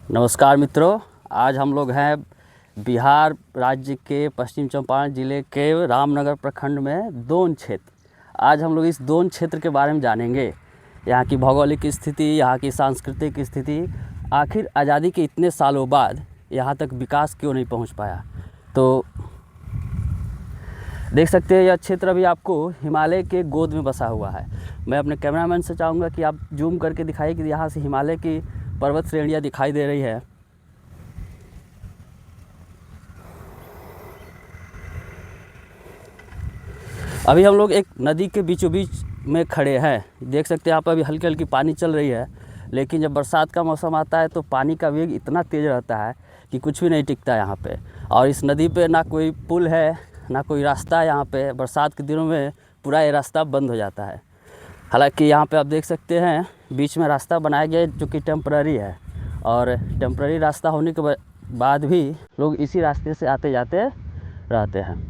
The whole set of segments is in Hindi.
नमस्कार मित्रों, आज हम लोग हैं बिहार राज्य के पश्चिम चंपारण ज़िले के रामनगर प्रखंड में दोन क्षेत्र। आज हम लोग इस दोन क्षेत्र के बारे में जानेंगे, यहाँ की भौगोलिक स्थिति, यहाँ की सांस्कृतिक स्थिति, आखिर आज़ादी के इतने सालों बाद यहाँ तक विकास क्यों नहीं पहुँच पाया। तो देख सकते हैं यह क्षेत्र अभी आपको हिमालय के गोद में बसा हुआ है। मैं अपने कैमरामैन से चाहूँगा कि आप जूम करके दिखाइए कि यहाँ से हिमालय की पर्वत श्रेणियाँ दिखाई दे रही है। अभी हम लोग एक नदी के बीचों बीच में खड़े हैं। देख सकते हैं यहाँ पर अभी हल्की हल्की पानी चल रही है, लेकिन जब बरसात का मौसम आता है तो पानी का वेग इतना तेज़ रहता है कि कुछ भी नहीं टिकता यहाँ पे। और इस नदी पे ना कोई पुल है, ना कोई रास्ता है। यहाँ पे बरसात के दिनों में पूरा ये रास्ता बंद हो जाता है। हालांकि यहाँ पे आप देख सकते हैं बीच में रास्ता बनाया गया है जो कि टेम्पररी है, और टेम्पररी रास्ता होने के बाद भी लोग इसी रास्ते से आते जाते रहते हैं।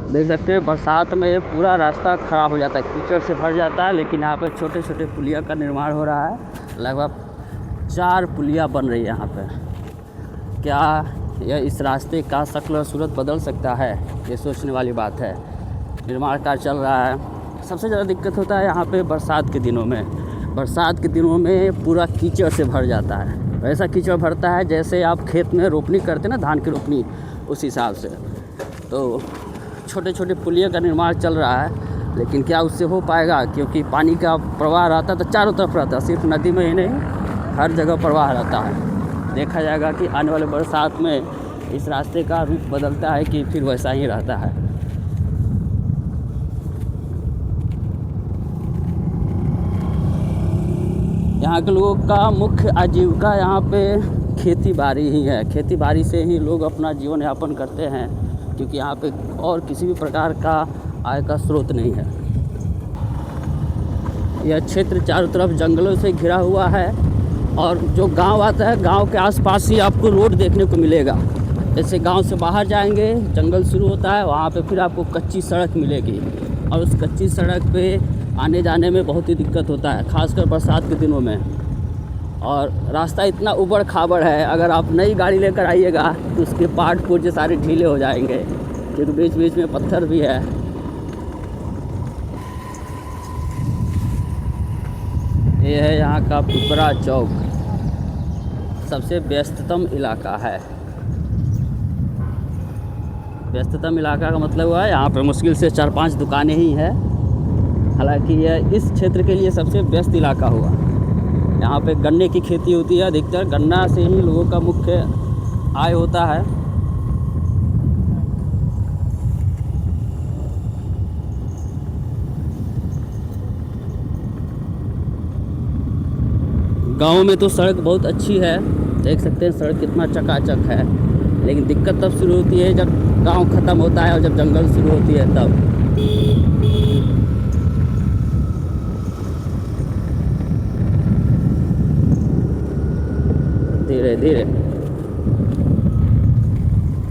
देख सकते हैं बरसात में ये पूरा रास्ता ख़राब हो जाता है, कीचड़ से भर जाता है। लेकिन यहाँ पे छोटे छोटे पुलिया का निर्माण हो रहा है। लगभग 4 पुलिया बन रही है यहाँ पे। क्या यह इस रास्ते का शक्ल और सूरत बदल सकता है, ये सोचने वाली बात है। निर्माण कार्य चल रहा है। सबसे ज़्यादा दिक्कत होता है यहाँ पे बरसात के दिनों में। बरसात के दिनों में पूरा कीचड़ से भर जाता है। ऐसा कीचड़ भरता है जैसे आप खेत में रोपनी करते ना, धान की रोपनी, उस हिसाब से। तो छोटे छोटे पुलियों का निर्माण चल रहा है, लेकिन क्या उससे हो पाएगा? क्योंकि पानी का प्रवाह रहता है तो चारों तरफ रहता है, सिर्फ नदी में ही नहीं, हर जगह प्रवाह रहता है। देखा जाएगा कि आने वाले बरसात में इस रास्ते का रूप बदलता है कि फिर वैसा ही रहता है। यहाँ के लोगों का मुख्य आजीविका यहाँ पे खेती बाड़ी ही है। खेती बाड़ी से ही लोग अपना जीवन यापन करते हैं, क्योंकि यहाँ पे और किसी भी प्रकार का आय का स्रोत नहीं है। यह क्षेत्र चारों तरफ जंगलों से घिरा हुआ है, और जो गांव आता है, गांव के आसपास ही आपको रोड देखने को मिलेगा। जैसे गांव से बाहर जाएंगे, जंगल शुरू होता है, वहाँ पे फिर आपको कच्ची सड़क मिलेगी, और उस कच्ची सड़क पे आने जाने में बहुत ही दिक्कत होता है, खासकर बरसात के दिनों में। और रास्ता इतना ऊबड़ खाबड़ है, अगर आप नई गाड़ी लेकर आइएगा तो उसके पार्ट पुर्जे सारे ढीले हो जाएंगे, क्योंकि बीच बीच में पत्थर भी है। ये है यहाँ का पिपरा चौक, सबसे व्यस्ततम इलाका है। व्यस्ततम इलाका का मतलब हुआ है यहाँ पर मुश्किल से 4-5 दुकानें ही हैं। हालांकि यह इस क्षेत्र के लिए सबसे व्यस्त इलाका हुआ। यहाँ पे गन्ने की खेती होती है, अधिकतर गन्ना से ही लोगों का मुख्य आय होता है। गांव में तो सड़क बहुत अच्छी है, देख सकते हैं सड़क कितना चकाचक है। लेकिन दिक्कत तब शुरू होती है जब गांव ख़त्म होता है और जब जंगल शुरू होती है तब। धीरे धीरे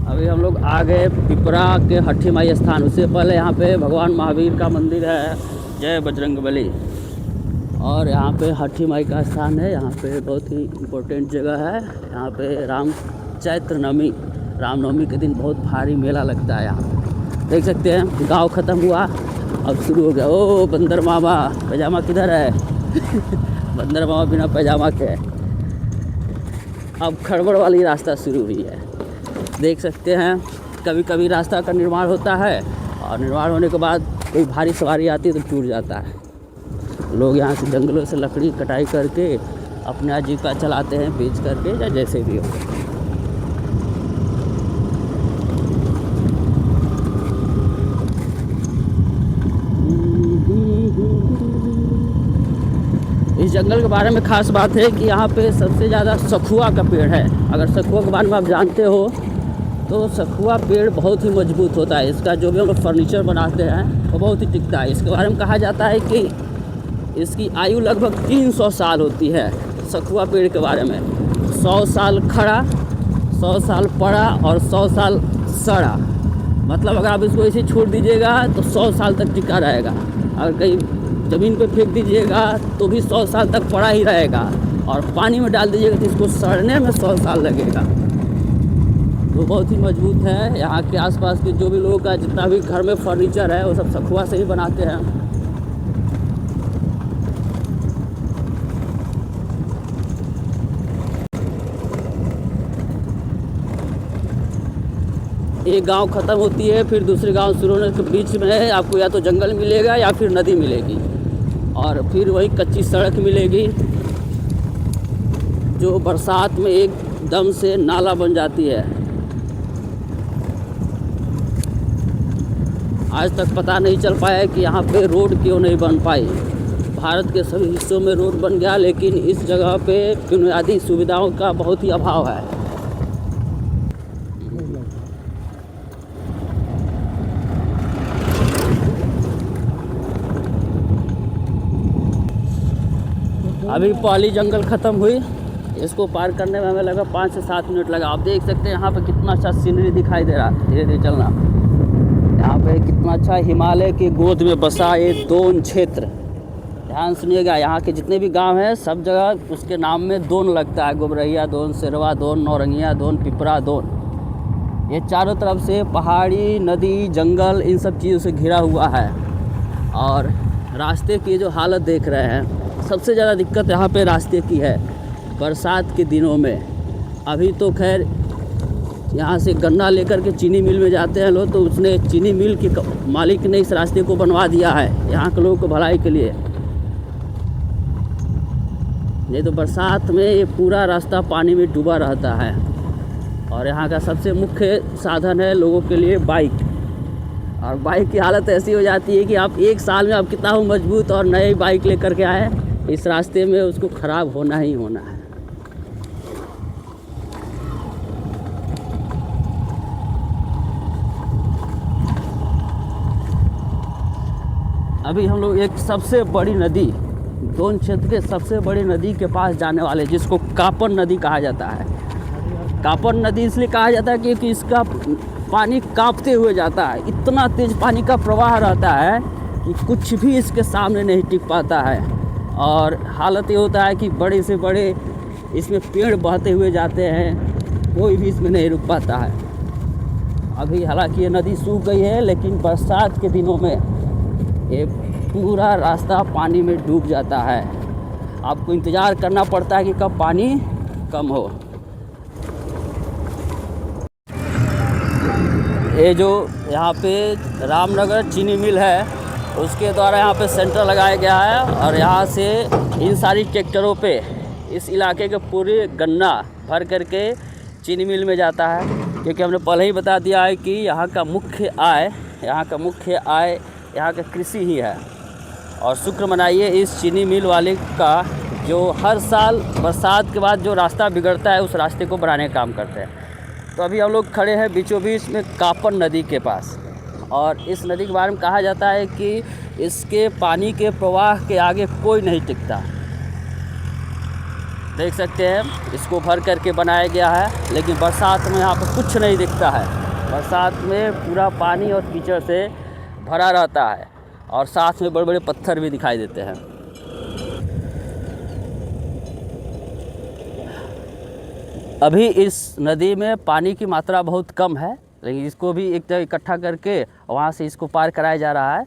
अभी हम लोग आ गए पिपरा के हठी माई स्थान। उससे पहले यहाँ पे भगवान महावीर का मंदिर है। जय बजरंगबली। और यहाँ पे हठी माई का स्थान है। यहाँ पे बहुत ही इम्पोर्टेंट जगह है। यहाँ पे चैत्र नवमी रामनवमी के दिन बहुत भारी मेला लगता है। यहाँ देख सकते हैं गांव ख़त्म हुआ, अब शुरू हो गया। ओ बंदर मामा, पैजामा किधर है? बंदर मामा बिना पैजामा के। अब खड़बड़ वाली रास्ता शुरू हुई है। देख सकते हैं कभी कभी रास्ता का निर्माण होता है और निर्माण होने के बाद कोई भारी सवारी आती है तो टूट जाता है। लोग यहाँ से जंगलों से लकड़ी कटाई करके अपने आजीविका चलाते हैं, बेच करके या जैसे भी हो। इस जंगल के बारे में ख़ास बात है कि यहाँ पे सबसे ज़्यादा सखुआ का पेड़ है। अगर सखुआ के बारे में आप जानते हो तो सखुआ पेड़ बहुत ही मजबूत होता है। इसका जो भी हम लोग फर्नीचर बनाते हैं वो बहुत ही टिकता है। इसके बारे में कहा जाता है कि इसकी आयु लगभग 300 साल होती है। सखुआ पेड़ के बारे में 100 साल खड़ा, 100 साल पड़ा और 100 साल सड़ा। मतलब अगर आप इसको ऐसे छोड़ दीजिएगा तो 100 साल तक टिका रहेगा। अगर कहीं ज़मीन पे फेंक दीजिएगा तो भी 100 साल तक पड़ा ही रहेगा, और पानी में डाल दीजिएगा तो इसको सड़ने में 100 साल लगेगा। तो बहुत ही मजबूत है। यहाँ के आसपास के जो भी लोगों का जितना भी घर में फर्नीचर है वो सब सखुआ से ही बनाते हैं। एक गांव ख़त्म होती है, फिर दूसरे गांव शुरू होने के बीच में आपको या तो जंगल मिलेगा या फिर नदी मिलेगी, और फिर वही कच्ची सड़क मिलेगी जो बरसात में एकदम से नाला बन जाती है। आज तक पता नहीं चल पाया कि यहाँ पे रोड क्यों नहीं बन पाई। भारत के सभी हिस्सों में रोड बन गया, लेकिन इस जगह पे बुनियादी सुविधाओं का बहुत ही अभाव है। अभी पहली जंगल ख़त्म हुई, इसको पार करने में हमें लगा 5 से 7 मिनट लगा। आप देख सकते हैं यहाँ पे कितना अच्छा सीनरी दिखाई दे रहा है। धीरे धीरे चलना। यहाँ पे कितना अच्छा हिमालय की गोद में बसा ये दोन क्षेत्र। ध्यान सुनिएगा, यहाँ के जितने भी गांव हैं सब जगह उसके नाम में दोन लगता है। गोबरैया दोन, सिरवा दोन, नौरंगिया दोन, पिपरा दोन। ये चारों तरफ से पहाड़ी, नदी, जंगल इन सब चीज़ों से घिरा हुआ है। और रास्ते की जो हालत देख रहे हैं, सबसे ज़्यादा दिक्कत यहाँ पे रास्ते की है बरसात के दिनों में। अभी तो खैर यहाँ से गन्ना लेकर के चीनी मिल में जाते हैं लोग, तो उसने चीनी मिल के मालिक ने इस रास्ते को बनवा दिया है यहाँ के लोगों को भलाई के लिए। नहीं तो बरसात में ये पूरा रास्ता पानी में डूबा रहता है। और यहाँ का सबसे मुख्य साधन है लोगों के लिए बाइक। और बाइक की हालत ऐसी हो जाती है कि आप एक साल में आप कितना हो मजबूत और नई बाइक लेकर के आए, इस रास्ते में उसको ख़राब होना ही होना है। अभी हम लोग एक सबसे बड़ी नदी, दोन क्षेत्र के सबसे बड़ी नदी के पास जाने वाले, जिसको कापन नदी कहा जाता है। कापन नदी इसलिए कहा जाता है क्योंकि इसका पानी कांपते हुए जाता है। इतना तेज़ पानी का प्रवाह रहता है कि कुछ भी इसके सामने नहीं टिक पाता है। और हालत ये होता है कि बड़े से बड़े इसमें पेड़ बहते हुए जाते हैं, कोई भी इसमें नहीं रुक पाता है। अभी हालांकि ये नदी सूख गई है, लेकिन बरसात के दिनों में ये पूरा रास्ता पानी में डूब जाता है। आपको इंतज़ार करना पड़ता है कि कब पानी कम हो। ये जो यहाँ पे रामनगर चीनी मिल है उसके द्वारा यहाँ पे सेंटर लगाया गया है, और यहाँ से इन सारी ट्रैक्टरों पे इस इलाके के पूरे गन्ना भर करके चीनी मिल में जाता है। क्योंकि हमने पहले ही बता दिया है कि यहाँ का मुख्य आय यहाँ का कृषि ही है। और शुक्र मनाइए इस चीनी मिल वाले का, जो हर साल बरसात के बाद जो रास्ता बिगड़ता है उस रास्ते को बनाने का काम करते हैं। तो अभी हम लोग खड़े हैं बीचों बीच में कापन नदी के पास, और इस नदी के बारे में कहा जाता है कि इसके पानी के प्रवाह के आगे कोई नहीं टिकता। देख सकते हैं इसको भर करके बनाया गया है, लेकिन बरसात में यहाँ पर कुछ नहीं दिखता है। बरसात में पूरा पानी और कीचड़ से भरा रहता है, और साथ में बड़े बड़े पत्थर भी दिखाई देते हैं। अभी इस नदी में पानी की मात्रा बहुत कम है, लेकिन इसको भी एक जगह इकट्ठा करके वहाँ से इसको पार कराया जा रहा है।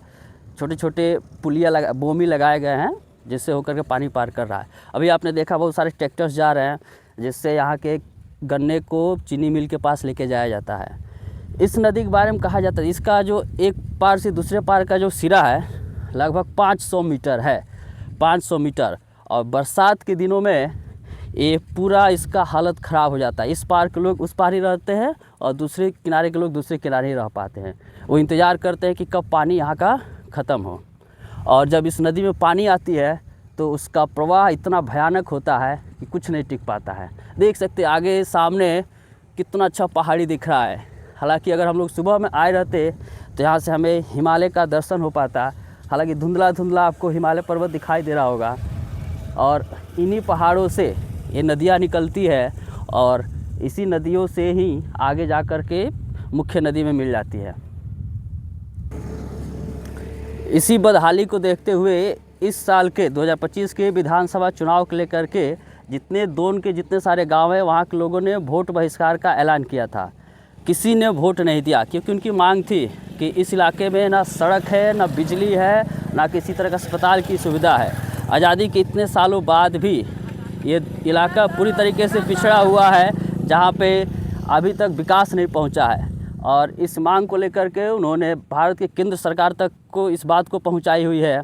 छोटे छोटे पुलिया बोमी लगाए गए हैं जिससे होकर के पानी पार कर रहा है। अभी आपने देखा बहुत सारे ट्रैक्टर्स जा रहे हैं जिससे यहाँ के गन्ने को चीनी मिल के पास लेके जाया जाता है। इस नदी के बारे में कहा जाता है इसका जो एक पार से दूसरे पार का जो सिरा है लगभग 500 मीटर है, 500 मीटर। और बरसात के दिनों में ये पूरा इसका हालत ख़राब हो जाता है। इस पार के लोग उस पार ही रहते हैं और दूसरे किनारे के लोग दूसरे किनारे ही रह पाते हैं। वो इंतज़ार करते हैं कि कब पानी यहाँ का ख़त्म हो। और जब इस नदी में पानी आती है तो उसका प्रवाह इतना भयानक होता है कि कुछ नहीं टिक पाता है। देख सकते हैं आगे सामने कितना अच्छा पहाड़ी दिख रहा है। हालांकि अगर हम लोग सुबह में आए रहते तो यहाँ से हमें हिमालय का दर्शन हो पाता। हालांकि धुंधला धुंधला आपको हिमालय पर्वत दिखाई दे रहा होगा। और इन्हीं पहाड़ों से ये नदियाँ निकलती है और इसी नदियों से ही आगे जा कर के मुख्य नदी में मिल जाती है। इसी बदहाली को देखते हुए इस साल के 2025 के विधानसभा चुनाव को लेकर के जितने दोन के जितने सारे गांव हैं वहाँ के लोगों ने वोट बहिष्कार का ऐलान किया था। किसी ने वोट नहीं दिया क्योंकि उनकी मांग थी कि इस इलाके में ना सड़क है, ना बिजली है, ना किसी तरह का अस्पताल की सुविधा है। आज़ादी के इतने सालों बाद भी ये इलाका पूरी तरीके से पिछड़ा हुआ है जहाँ पे अभी तक विकास नहीं पहुँचा है। और इस मांग को लेकर के उन्होंने भारत के केंद्र सरकार तक को इस बात को पहुँचाई हुई है।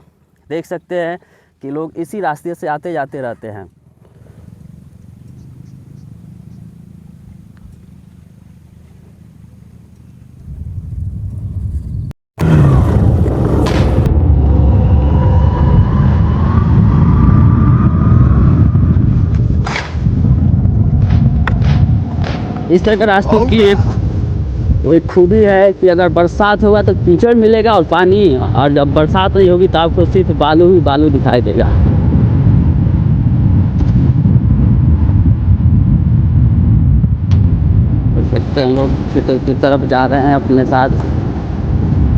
देख सकते हैं कि लोग इसी रास्ते से आते जाते रहते हैं। इस तरह के रास्तों की एक खूबी है कि अगर बरसात होगा तो कीचड़ मिलेगा और पानी, और जब बरसात नहीं होगी तो आपको सिर्फ बालू ही बालू दिखाई देगा। देखते हैं लोग की तरफ जा रहे हैं अपने साथ।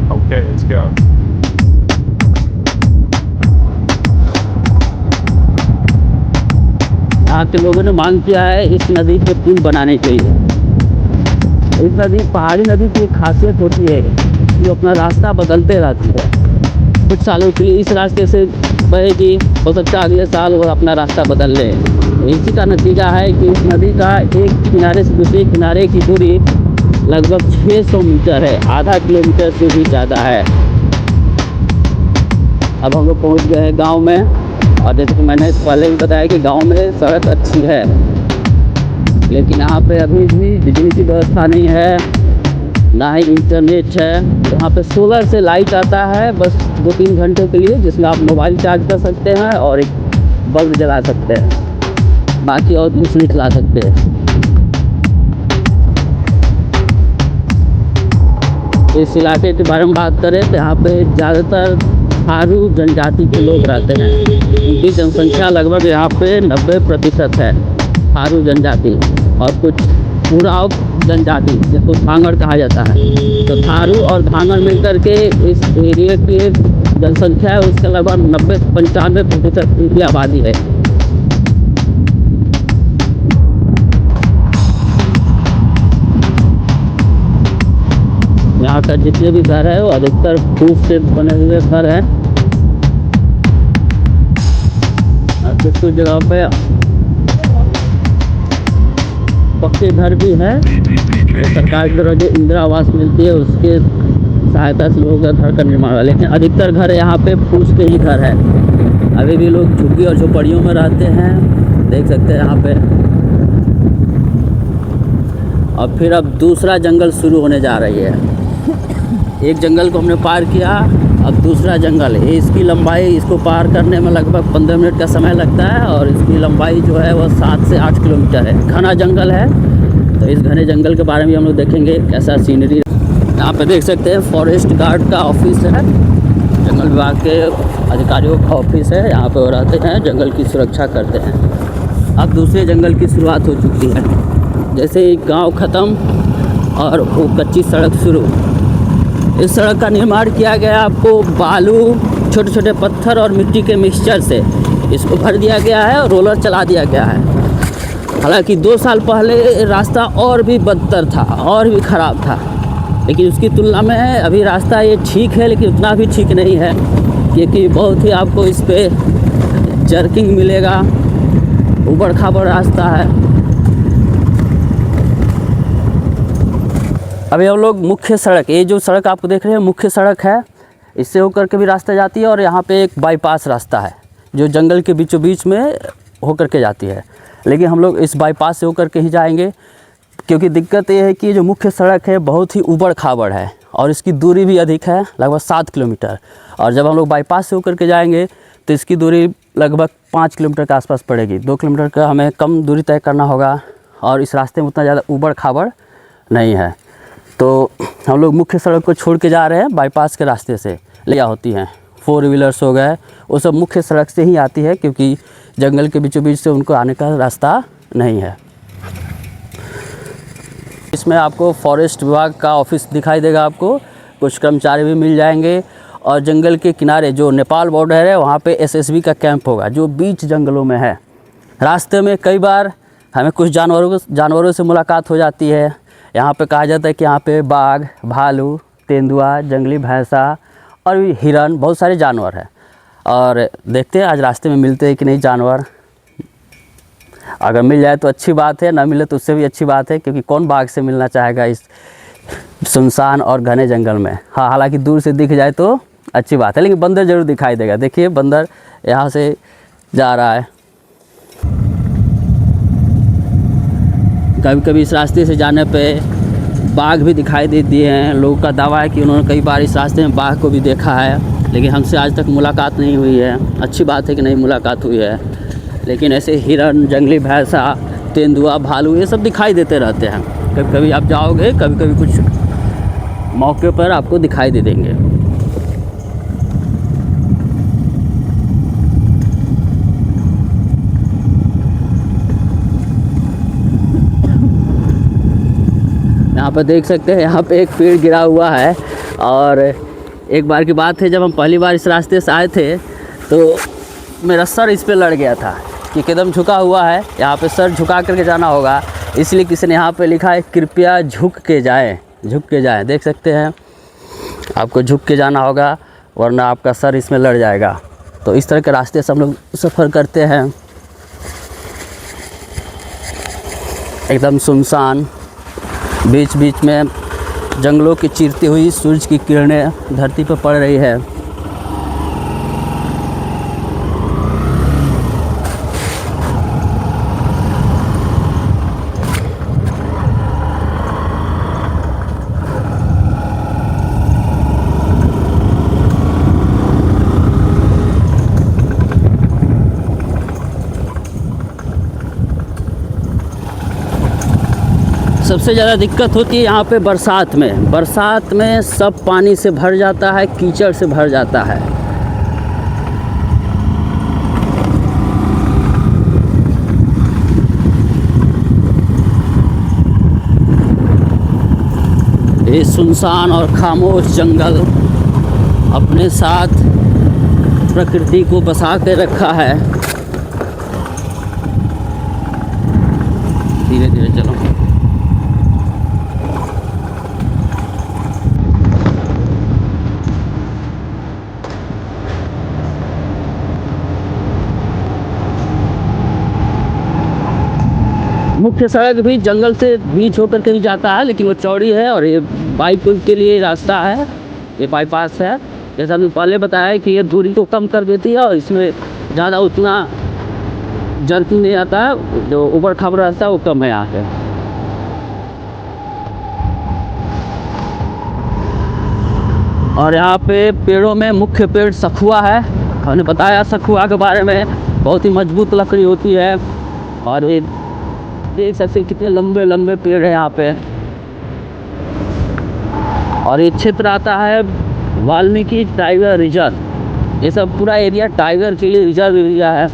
Okay, let's go. यहाँ के लोगों ने मांग किया है इस नदी पे पुल बनाने के लिए। इस नदी पहाड़ी नदी की एक खासियत होती है कि अपना रास्ता बदलते रहती है। कुछ सालों के लिए इस रास्ते से बहेगी, हो सकता है अगले साल वो अपना रास्ता बदल ले। इसी का नतीजा है कि इस नदी का एक किनारे से दूसरे किनारे की दूरी लगभग 600 मीटर है, आधा किलोमीटर से भी ज़्यादा है। अब हम लोग पहुँच गए हैं गाँव में, और जैसे कि मैंने पहले भी बताया कि गांव में सड़क अच्छी है, लेकिन यहाँ पे अभी भी बिजली की व्यवस्था नहीं है, ना ही इंटरनेट है। यहाँ पे सोलर से लाइट आता है बस 2-3 घंटे के लिए, जिसमें आप मोबाइल चार्ज कर सकते हैं और एक बल्ब जला सकते हैं, बाकी और कुछ नहीं चला सकते। इस इलाके के बारे में बात करें तो यहाँ पे ज़्यादातर थारू जनजाति के लोग रहते हैं। उनकी जनसंख्या लगभग यहाँ पे 90% है थारू जनजाति, और कुछ उरांव जनजाति जिसको धांगड़ कहा जाता है। तो थारू और धांगड़ मिलकर के इस एरिया की जनसंख्या है उसके लगभग 90-95% की आबादी है। यहाँ का जितने भी घर है वो अधिकतर फूस से बने हुए घर हैं। कुछ जगह पे पक्के घर भी हैं। सरकार की तरफ जो इंदिरा आवास मिलती है उसके सहायता से लोगों का घर का निर्माण हुआ, लेकिन अधिकतर घर यहाँ पे फूस के ही घर है। अभी भी लोग झुग्गी और झोपड़ियों में रहते हैं, देख सकते हैं यहाँ पे। और फिर अब दूसरा जंगल शुरू होने जा रही है। एक जंगल को हमने पार किया, अब दूसरा जंगल है। इसकी लंबाई, इसको पार करने में लगभग 15 मिनट का समय लगता है, और इसकी लंबाई जो है वह 7 से 8 किलोमीटर है। घना जंगल है, तो इस घने जंगल के बारे में हम लोग देखेंगे कैसा सीनरी। यहाँ पे देख सकते हैं फॉरेस्ट गार्ड का ऑफिस है, जंगल विभाग के अधिकारियों का ऑफिस है। यहाँ पे वो रहते हैं, जंगल की सुरक्षा करते हैं। अब दूसरे जंगल की शुरुआत हो चुकी है। जैसे ही गाँव ख़त्म और वो कच्ची सड़क शुरू। इस सड़क का निर्माण किया गया आपको बालू, छोटे छोटे पत्थर और मिट्टी के मिक्सचर से इसको भर दिया गया है और रोलर चला दिया गया है। हालांकि 2 साल पहले रास्ता और भी बदतर था और भी ख़राब था, लेकिन उसकी तुलना में अभी रास्ता ये ठीक है, लेकिन उतना भी ठीक नहीं है क्योंकि बहुत ही आपको इस पर जर्किंग मिलेगा, ऊबड़ खाबड़ रास्ता है। अभी हम लोग मुख्य सड़क, ये जो सड़क आपको देख रहे हैं मुख्य सड़क है, इससे होकर के भी रास्ता जाती है और यहाँ पे एक बाईपास रास्ता है जो जंगल के बीचों बीच में होकर के जाती है, लेकिन हम लोग इस बाईपास से होकर के ही जाएंगे क्योंकि दिक्कत ये है कि जो मुख्य सड़क है बहुत ही ऊबड़ खाबड़ है और इसकी दूरी भी अधिक है, लगभग 7 किलोमीटर। और जब हम लोग बाईपास से होकर के जाएंगे तो इसकी दूरी लगभग 5 किलोमीटर के आसपास पड़ेगी। 2 किलोमीटर का हमें कम दूरी तय करना होगा और इस रास्ते में उतना ज़्यादा ऊबड़ खाबड़ नहीं है। तो हम लोग मुख्य सड़क को छोड़ के जा रहे हैं, बाईपास के रास्ते से लिया होती हैं 4 व्हीलर्स हो गए, वो सब मुख्य सड़क से ही आती है क्योंकि जंगल के बीचों बीच से उनको आने का रास्ता नहीं है। इसमें आपको फॉरेस्ट विभाग का ऑफिस दिखाई देगा, आपको कुछ कर्मचारी भी मिल जाएंगे और जंगल के किनारे जो नेपाल बॉर्डर है वहाँ पे एसएसबी का कैंप होगा जो बीच जंगलों में है। रास्ते में कई बार हमें कुछ जानवरों से मुलाकात हो जाती है। यहाँ पे कहा जाता है कि यहाँ पे बाघ, भालू, तेंदुआ, जंगली भैंसा और भी हिरन, बहुत सारे जानवर हैं। और देखते हैं आज रास्ते में मिलते हैं कि नहीं जानवर। अगर मिल जाए तो अच्छी बात है, ना मिले तो उससे भी अच्छी बात है क्योंकि कौन बाघ से मिलना चाहेगा इस सुनसान और घने जंगल में। हाँ, हालांकि दूर से दिख जाए तो अच्छी बात है, लेकिन बंदर ज़रूर दिखाई देगा। देखिए बंदर यहाँ से जा रहा है। कभी कभी इस रास्ते से जाने पे बाघ भी दिखाई देती हैं। लोगों का दावा है कि उन्होंने कई बार इस रास्ते में बाघ को भी देखा है, लेकिन हमसे आज तक मुलाकात नहीं हुई है। अच्छी बात है कि नहीं मुलाकात हुई है, लेकिन ऐसे हिरन, जंगली भैंसा, तेंदुआ, भालू ये सब दिखाई देते रहते हैं। कभी कभी आप जाओगे, कभी कभी कुछ मौके पर आपको दिखाई दे देंगे। यहाँ पर देख सकते हैं, यहाँ पे एक पेड़ गिरा हुआ है। और एक बार की बात है, जब हम पहली बार इस रास्ते से आए थे तो मेरा सर इस पे लड़ गया था कि कदम झुका हुआ है, यहाँ पे सर झुका करके जाना होगा, इसलिए किसी ने यहाँ पे लिखा है कृपया झुक के जाएं, झुक के जाएं। देख सकते हैं, आपको झुक के जाना होगा वरना आपका सर इसमें लड़ जाएगा। तो इस तरह के रास्ते से हम लोग सफ़र करते हैं, एकदम सुनसान, बीच बीच में जंगलों की चीरती हुई सूरज की किरणें धरती पर पड़ रही है। सबसे ज़्यादा दिक्कत होती है यहाँ पे बरसात में। बरसात में सब पानी से भर जाता है, कीचड़ से भर जाता है। ये सुनसान और खामोश जंगल अपने साथ प्रकृति को बसा के रखा है। धीरे धीरे चलो। मुख्य सड़क भी जंगल से बीच होकर के ही जाता है, लेकिन वो चौड़ी है और ये बाइक के लिए रास्ता है, ये बाईपास है। जैसा हमने पहले बताया कि ये दूरी को कम कर देती है और इसमें ज़्यादा उतना जर्किंग नहीं आता है, जो ऊबड़ खाबड़ रास्ता है वो कम है यहाँ पे। और यहाँ पे पेड़ों में मुख्य पेड़ सखुआ है। हमने बताया सखुआ के बारे में, बहुत ही मजबूत लकड़ी होती है और ये देख सकते हैं कितने लंबे लंबे पेड़ हैं यहाँ पे। और ये क्षेत्र आता है वाल्मीकि टाइगर रिजर्व। ये सब पूरा एरिया टाइगर के लिए रिजर्व एरिया है।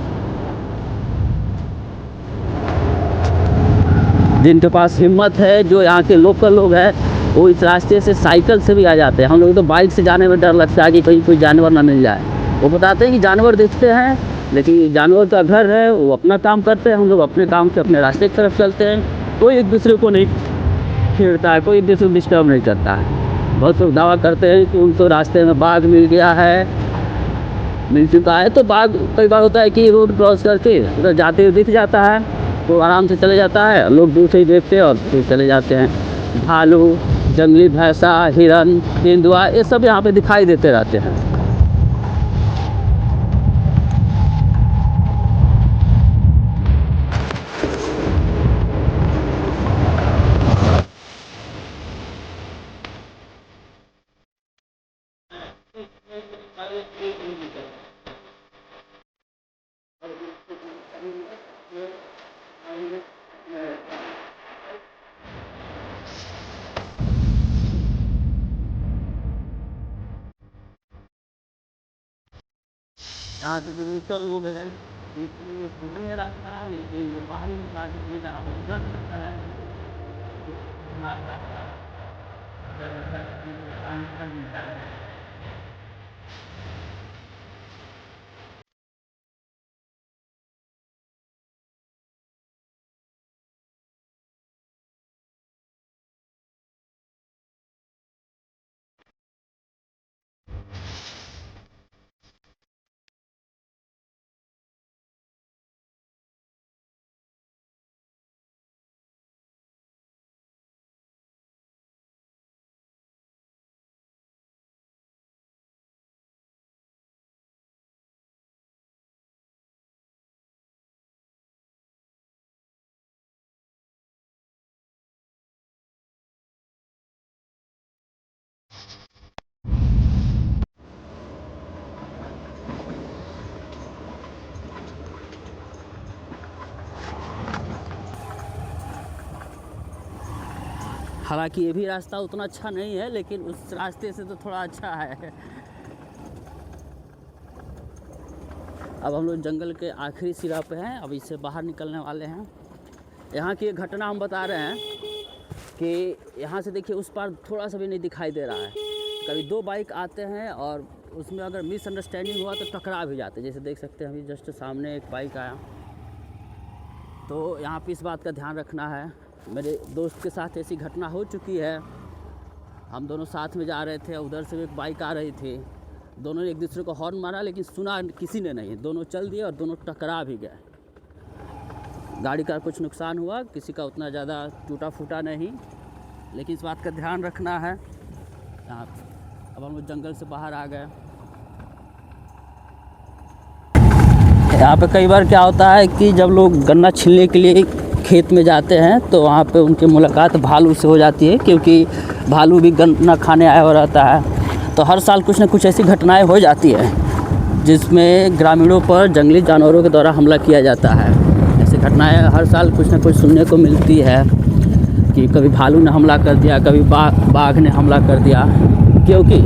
जिनके पास हिम्मत है, जो यहाँ के लोकल लोग हैं, वो इस रास्ते से साइकिल से भी आ जाते हैं। हम लोग तो बाइक से जाने में डर लगता है कि कहीं कोई जानवर ना मिल जाए। वो बताते हैं कि जानवर देखते हैं लेकिन जानवर का घर है, वो अपना काम करते हैं, हम लोग अपने काम से अपने रास्ते की तरफ चलते हैं। कोई एक दूसरे को नहीं छेड़ता है, कोई एक दूसरे को डिस्टर्ब नहीं करता है। बहुत लोग दावा करते हैं कि उनको रास्ते में बाघ मिल गया है, मिल चुका है। तो बाघ कई बार होता है कि रोड क्रॉस करके उधर जाते हुए दिख जाता है, तो आराम से चले जाता है, लोग दूर से ही देखते हैं और फिर चले जाते हैं। भालू, जंगली भैंसा, हिरन, तेंदुआ, ये सब यहाँ पे दिखाई देते रहते हैं। यहाँ से डिजिटल वो है, इसलिए रास्ता है, ये बाहरी रास्ता है। हालांकि ये भी रास्ता उतना अच्छा नहीं है, लेकिन उस रास्ते से तो थोड़ा अच्छा है। अब हम लोग जंगल के आखिरी सिरा पे हैं, अब इससे बाहर निकलने वाले हैं। यहाँ की एक घटना हम बता रहे हैं कि यहाँ से देखिए उस पार थोड़ा सा भी नहीं दिखाई दे रहा है। कभी दो बाइक आते हैं और उसमें अगर मिसअंडरस्टैंडिंग हुआ तो टकरा भी जाते हैं। जैसे देख सकते हैं अभी जस्ट सामने एक बाइक आया, तो यहाँ पे इस बात का ध्यान रखना है। मेरे दोस्त के साथ ऐसी घटना हो चुकी है। हम दोनों साथ में जा रहे थे, उधर से एक बाइक आ रही थी, दोनों ने एक दूसरे को हॉर्न मारा लेकिन सुना किसी ने नहीं, दोनों चल दिए और दोनों टकरा भी गए। गाड़ी का कुछ नुकसान हुआ, किसी का उतना ज़्यादा टूटा फूटा नहीं, लेकिन इस बात का ध्यान रखना है। यहाँ अब हम लोग जंगल से बाहर आ गए। यहाँ पे कई बार क्या होता है कि जब लोग गन्ना छीलने के लिए खेत में जाते हैं तो वहाँ पे उनकी मुलाकात भालू से हो जाती है, क्योंकि भालू भी गन्ना खाने आया हुआ रहता है। तो हर साल कुछ न कुछ ऐसी घटनाएं हो जाती है जिसमें ग्रामीणों पर जंगली जानवरों के द्वारा हमला किया जाता है। ऐसी घटनाएं हर साल कुछ न कुछ सुनने को मिलती है कि कभी भालू ने हमला कर दिया, कभी बाघ ने हमला कर दिया, क्योंकि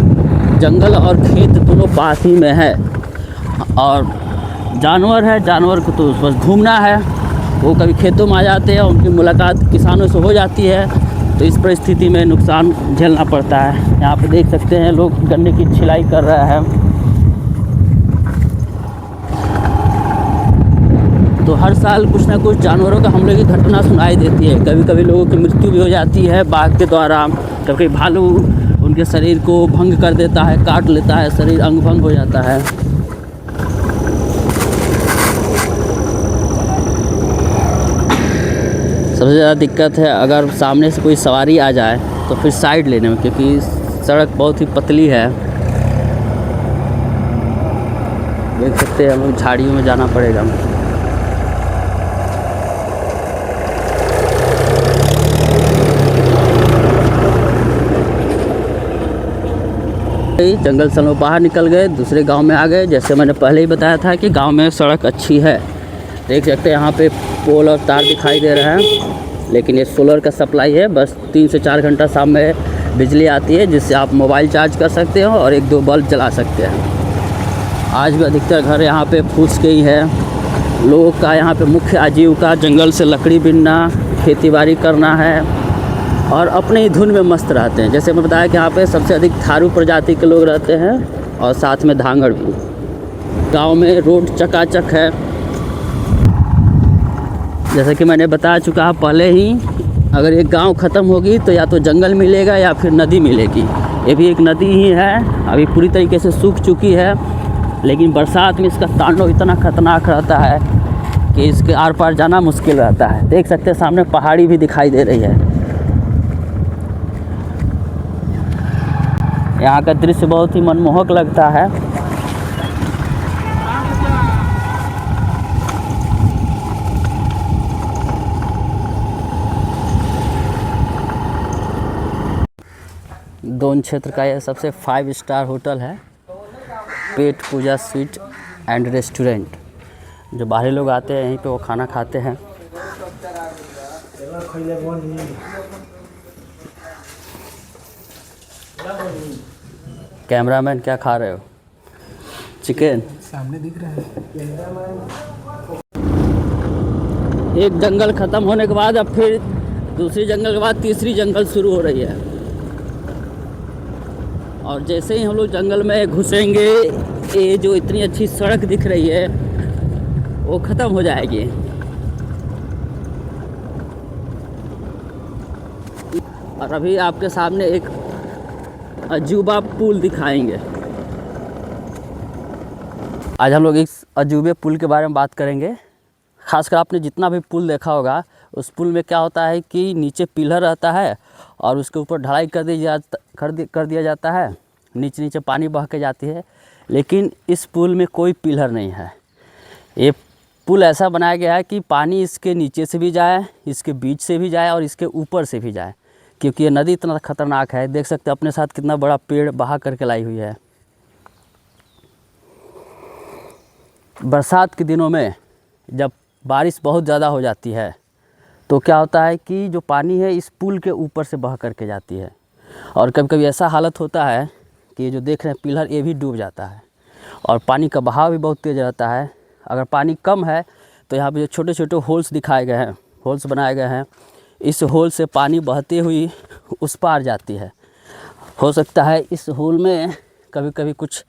जंगल और खेत दोनों पास ही में है और जानवर है, जानवर को तो बस घूमना है। वो कभी खेतों में आ जाते हैं, उनकी मुलाकात किसानों से हो जाती है, तो इस परिस्थिति में नुकसान झेलना पड़ता है। यहाँ पे देख सकते हैं लोग गन्ने की छिलाई कर रहे हैं। तो हर साल कुछ ना कुछ जानवरों का हमले की घटना सुनाई देती है। कभी कभी लोगों की मृत्यु भी हो जाती है बाघ के द्वारा, कभी भालू उनके शरीर को भंग कर देता है, काट लेता है, शरीर अंग भंग हो जाता है। सबसे ज़्यादा दिक्कत है अगर सामने से कोई सवारी आ जाए तो फिर साइड लेने में, क्योंकि सड़क बहुत ही पतली है। देख सकते हैं हम लोग झाड़ियों में जाना पड़ेगा। जंगल से लोग बाहर निकल गए, दूसरे गांव में आ गए। जैसे मैंने पहले ही बताया था कि गांव में सड़क अच्छी है। देख सकते हैं यहाँ पे पोल और तार दिखाई दे रहा है, लेकिन ये सोलर का सप्लाई है। बस 3 से 4 घंटा शाम में बिजली आती है, जिससे आप मोबाइल चार्ज कर सकते हो और 1-2 बल्ब जला सकते हैं। आज भी अधिकतर घर यहाँ पे फूस गई है। लोगों का यहाँ पे मुख्य आजीविका जंगल से लकड़ी बीनना, खेतीबाड़ी करना है और अपने ही धुन में मस्त रहते हैं। जैसे मैं बताया कि यहाँ पे सबसे अधिक थारू प्रजाति के लोग रहते हैं और साथ में धांगड़ भी। गांव में रोड चकाचक है। जैसे कि मैंने बता चुका पहले ही, अगर ये गांव ख़त्म होगी तो या तो जंगल मिलेगा या फिर नदी मिलेगी। ये भी एक नदी ही है, अभी पूरी तरीके से सूख चुकी है, लेकिन बरसात में इसका तांडव इतना खतरनाक रहता है कि इसके आर पार जाना मुश्किल रहता है। देख सकते हैं सामने पहाड़ी भी दिखाई दे रही है। यहाँ का दृश्य बहुत ही मनमोहक लगता है। दोन क्षेत्र का यह सबसे 5 स्टार होटल है, पेट पूजा स्वीट एंड रेस्टोरेंट। जो बाहरी लोग आते हैं यहीं पे वो खाना खाते हैं। कैमरामैन क्या खा रहे हो? चिकन सामने दिख रहा है। एक जंगल ख़त्म होने के बाद अब फिर दूसरी जंगल के बाद तीसरी जंगल शुरू हो रही है। और जैसे ही हम लोग जंगल में घुसेंगे, ये जो इतनी अच्छी सड़क दिख रही है वो ख़त्म हो जाएगी। और अभी आपके सामने एक अजूबा पुल दिखाएंगे। आज हम लोग इस अजूबे पुल के बारे में बात करेंगे। खासकर आपने जितना भी पुल देखा होगा, उस पुल में क्या होता है कि नीचे पिलर रहता है और उसके ऊपर ढलाई कर दिया जाता है। नीचे नीचे पानी बह के जाती है, लेकिन इस पुल में कोई पिलर नहीं है। ये पुल ऐसा बनाया गया है कि पानी इसके नीचे से भी जाए, इसके बीच से भी जाए और इसके ऊपर से भी जाए, क्योंकि ये नदी इतना ख़तरनाक है। देख सकते हैं अपने साथ कितना बड़ा पेड़ बहा करके लाई हुई है। बरसात के दिनों में जब बारिश बहुत ज़्यादा हो जाती है तो क्या होता है कि जो पानी है इस पुल के ऊपर से बह करके जाती है। और कभी कभी ऐसा हालत होता है कि ये जो देख रहे हैं पिलर, ये भी डूब जाता है। और पानी का बहाव भी बहुत तेज़ रहता है। अगर पानी कम है तो यहाँ पे जो छोटे छोटे होल्स दिखाए गए हैं, होल्स बनाए गए हैं, इस होल से पानी बहती हुई उस पार जाती है। हो सकता है इस होल में कभी कभी कुछ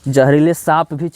जहरीले सांप भी